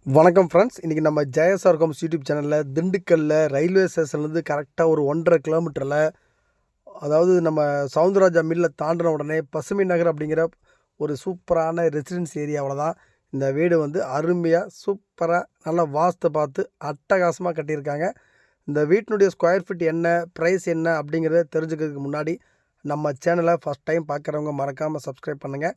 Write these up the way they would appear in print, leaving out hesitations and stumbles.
வணக்கம் ஃப்ரெண்ட்ஸ். இன்றைக்கி நம்ம ஜெயசார் ஹோம்ஸ் யூடியூப் சேனலில் திண்டுக்கல்லில் ரயில்வே ஸ்டேஷன்லேருந்து கரெக்டாக ஒரு 1.5 கிலோமீட்டரில், அதாவது நம்ம சவுந்தரராஜா மில்லை தாண்டின உடனே பசுமை நகர் அப்படிங்கிற ஒரு சூப்பரான ரெசிடென்ஸ் ஏரியாவில் தான் இந்த வீடு வந்து அருமையாக சூப்பராக நல்லா வாஸ்து பார்த்து அட்டகாசமாக கட்டியிருக்காங்க. இந்த வீட்டினுடைய ஸ்கொயர் ஃபீட் என்ன, ப்ரைஸ் என்ன அப்படிங்கிறத தெரிஞ்சுக்கிறதுக்கு முன்னாடி நம்ம சேனலை ஃபஸ்ட் டைம் பார்க்குறவங்க மறக்காமல் சப்ஸ்கிரைப் பண்ணுங்கள்.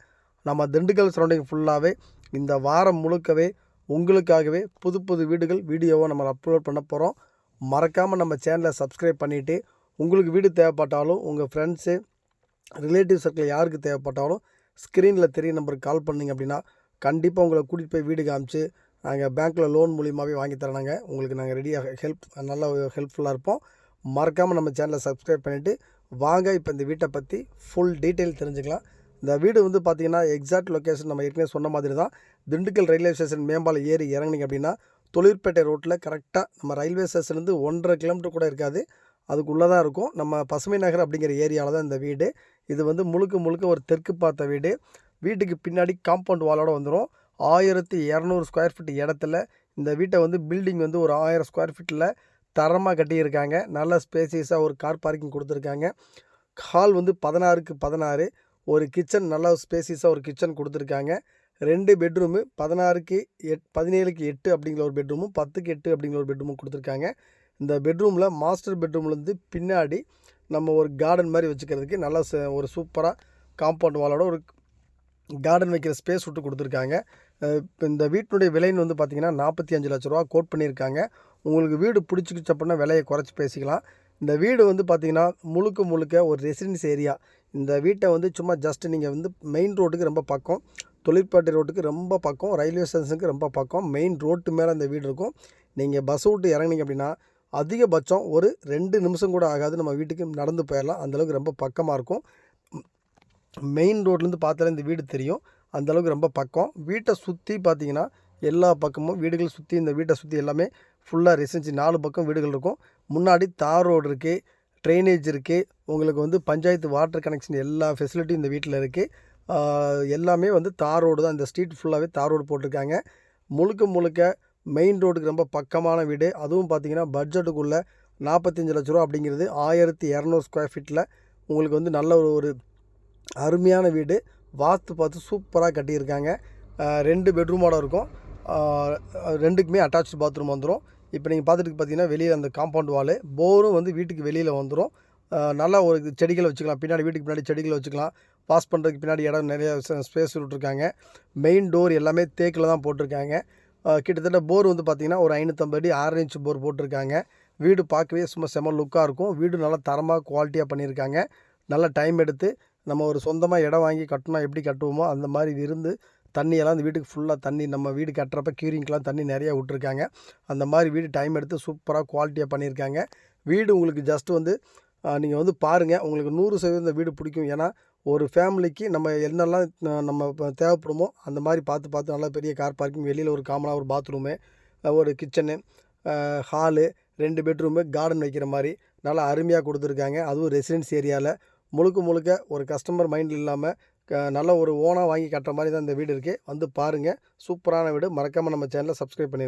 நம்ம திண்டுக்கல் சரௌண்டிங் ஃபுல்லாகவே இந்த வாரம் முழுக்கவே உங்களுக்காகவே புது புது வீடுகள் வீடியோவை நம்ம அப்லோட் பண்ண போகிறோம். மறக்காமல் நம்ம சேனலை சப்ஸ்கிரைப் பண்ணிவிட்டு, உங்களுக்கு வீடு தேவைப்பட்டாலும் உங்கள் ஃப்ரெண்ட்ஸு ரிலேட்டிவ் சர்க்கிள் யாருக்கு தேவைப்பட்டாலும் ஸ்க்ரீனில் தெரிய நம்பருக்கு கால் பண்ணிங்க அப்படின்னா கண்டிப்பாக உங்களை கூட்டிகிட்டு போய் வீடு காமிச்சு நாங்கள் பேங்க்கில் லோன் மூலியமாகவே வாங்கி தரோங்க. உங்களுக்கு நாங்கள் ரெடியாக நல்லா ஹெல்ப்ஃபுல்லாக இருப்போம். மறக்காமல் நம்ம சேனலை சப்ஸ்கிரைப் பண்ணிவிட்டு வாங்க இப்போ இந்த வீட்டை பற்றி ஃபுல் டீட்டெயில் தெரிஞ்சுக்கலாம். இந்த வீடு வந்து பார்த்திங்கன்னா எக்ஸாக்ட் லொக்கேஷன் நம்ம ஏற்கனவே சொன்ன மாதிரி தான். திண்டுக்கல் ரயில்வே ஸ்டேஷன் மேம்பாலம் ஏறி இறங்குனீங்க அப்படின்னா தொழிற்பேட்டை ரோட்டில் கரெக்டாக நம்ம ரயில்வே ஸ்டேஷன்லேருந்து 1.5 கிலோமீட்டர் கூட இருக்காது, அதுக்குள்ளே தான் இருக்கும். நம்ம பசுமை நகர் அப்படிங்கிற ஏரியாவில் தான் இந்த வீடு. இது வந்து முழுக்க ஒரு தெற்கு பார்த்த வீடு. வீட்டுக்கு பின்னாடி காம்பவுண்ட் வாலோடு வந்துடும். 1200 ஸ்கொயர் ஃபீட் இடத்துல இந்த வீட்டை வந்து பில்டிங் வந்து ஒரு 1000 ஸ்கொயர் ஃபீட்டில் தரமாக கட்டியிருக்காங்க. நல்ல ஸ்பேசியஸாக ஒரு கார் பார்க்கிங் கொடுத்துருக்காங்க. ஹால் வந்து 16க்கு 16, ஒரு கிச்சன் நல்லா ஸ்பேசியஸாக ஒரு கிச்சன் கொடுத்துருக்காங்க. 2 பெட்ரூமு 16க்கு 17க்கு 8 அப்படிங்கிற ஒரு பெட்ரூமும் 10க்கு 8 அப்படிங்கிற ஒரு பெட்ரூமும் கொடுத்துருக்காங்க. இந்த பெட்ரூமில் மாஸ்டர் பெட்ரூம்லேருந்து பின்னாடி நம்ம ஒரு கார்டன் மாதிரி வச்சுக்கிறதுக்கு நல்லா ஒரு சூப்பராக காம்பவுண்ட் வாலோட ஒரு கார்டன் வைக்கிற ஸ்பேஸ் விட்டு கொடுத்துருக்காங்க. இப்போ இந்த வீட்டினுடைய விலைன்னு வந்து பார்த்திங்கன்னா 45 லட்ச ரூபா கோட் பண்ணியிருக்காங்க. உங்களுக்கு வீடு பிடிச்சிக்கிச்சு அப்படின்னா விலையை குறைச்சி பேசிக்கலாம். இந்த வீடு வந்து பார்த்திங்கன்னா முழுக்க ஒரு ரெசிடென்ஸ் ஏரியா. இந்த வீட்டை வந்து சும்மா ஜஸ்ட்டு நீங்கள் வந்து மெயின் ரோட்டுக்கு ரொம்ப பக்கம், தொழிற்பேட்டை ரோட்டுக்கு ரொம்ப பக்கம், ரயில்வே ஸ்டேஷனுக்கு ரொம்ப பக்கம், மெயின் ரோட்டு மேலே இந்த வீடு இருக்கும். நீங்கள் பஸ் விட்டு இறங்குனீங்க அப்படின்னா அதிகபட்சம் ஒரு 2 நிமிஷம் கூட ஆகாது, நம்ம வீட்டுக்கு நடந்து போயிடலாம். அந்தளவுக்கு ரொம்ப பக்கமாக இருக்கும். மெயின் ரோட்லேருந்து பார்த்தாலே இந்த வீடு தெரியும், அந்தளவுக்கு ரொம்ப பக்கம். வீட்டை சுற்றி பார்த்திங்கன்னா எல்லா பக்கமும் வீடுகள் சுற்றி, இந்த வீட்டை சுற்றி எல்லாமே ஃபுல்லாக ரெசிடென்சி 4 பக்கம் வீடுகள் இருக்கும். முன்னாடி தார் ரோடு இருக்குது, ட்ரைனேஜ் இருக்குது, உங்களுக்கு வந்து பஞ்சாயத்து வாட்டர் கனெக்ஷன் எல்லா ஃபெசிலிட்டியும் இந்த வீட்டில் இருக்குது. எல்லாமே வந்து தார் ரோடு தான். இந்த ஸ்ட்ரீட் ஃபுல்லாகவே தார் ரோடு போட்டிருக்காங்க. முழுக்க மெயின் ரோடுக்கு ரொம்ப பக்கமான வீடு. அதுவும் பார்த்திங்கன்னா பட்ஜெட்டுக்குள்ளே 45 லட்ச ரூபா அப்படிங்கிறது 1200 ஸ்கொயர் ஃபீட்டில் உங்களுக்கு வந்து நல்ல ஒரு அருமையான வீடு. வாஸ்து பார்த்து சூப்பராக கட்டியிருக்காங்க. 2 பெட்ரூமோட இருக்கும். 2க்குமே அட்டாச்சு பாத்ரூம் வந்துடும். இப்போ நீங்கள் பார்த்துட்டு பார்த்தீங்கன்னா வெளியில் அந்த காம்பவுண்ட் வாலு, போரும் வந்து வீட்டுக்கு வெளியில் வந்துடும். நல்லா ஒரு செடிகளை வச்சுக்கலாம், பின்னாடி வீட்டுக்கு பின்னாடி செடிகளை வச்சுக்கலாம். பாஸ் பண்ணுறதுக்கு பின்னாடி இடம் நிறைய ஸ்பேஸ் விட்டுருக்காங்க. மெயின் டோர் எல்லாமே தேக்கில் தான் போட்டிருக்காங்க. கிட்டத்தட்ட போர் வந்து பார்த்திங்கன்னா ஒரு 550 அடி 6 இன்ச் போர் போட்டிருக்காங்க. வீடு பார்க்கவே சும்மா செம லுக்காக இருக்கும். வீடு நல்லா தரமாக குவாலிட்டியாக பண்ணியிருக்காங்க. நல்லா டைம் எடுத்து நம்ம ஒரு சொந்தமாக இடம் வாங்கி கட்டினா எப்படி கட்டுவோமோ அந்த மாதிரி இருந்து தண்ணியெல்லாம் இந்த வீட்டுக்கு ஃபுல்லாக தண்ணி, நம்ம வீடு கட்டுறப்ப க்யூரிங்க்கெலாம் தண்ணி நிறையா விட்ருக்காங்க. அந்த மாதிரி வீடு டைம் எடுத்து சூப்பராக குவாலிட்டியாக பண்ணியிருக்காங்க. வீடு உங்களுக்கு ஜஸ்ட்டு வந்து நீங்கள் வந்து பாருங்கள், உங்களுக்கு 100% இந்த வீடு பிடிக்கும். ஏன்னா ஒரு ஃபேமிலிக்கு நம்ம என்னெல்லாம் நம்ம தேவைப்படுமோ அந்த மாதிரி பார்த்து நல்லா பெரிய கார் பார்க்கிங், வெளியில் ஒரு காமனாக ஒரு பாத்ரூமு, ஒரு கிச்சனு, ஹாலு, 2 பெட்ரூமு, கார்டன் வைக்கிற மாதிரி நல்லா அருமையாக கொடுத்துருக்காங்க. அதுவும் ரெசிடென்ஸ் ஏரியாவில் முழுக்க ஒரு கஸ்டமர் மைண்டில் இல்லாமல் நல்ல ஒரு ஓனாக வாங்கி கட்டுற மாதிரி தான் இந்த வீடு இருக்குது. வந்து பாருங்கள், சூப்பரான வீடு. மறக்காமல் நம்ம சேனலை சப்ஸ்கிரைப் பண்ணிடுங்க.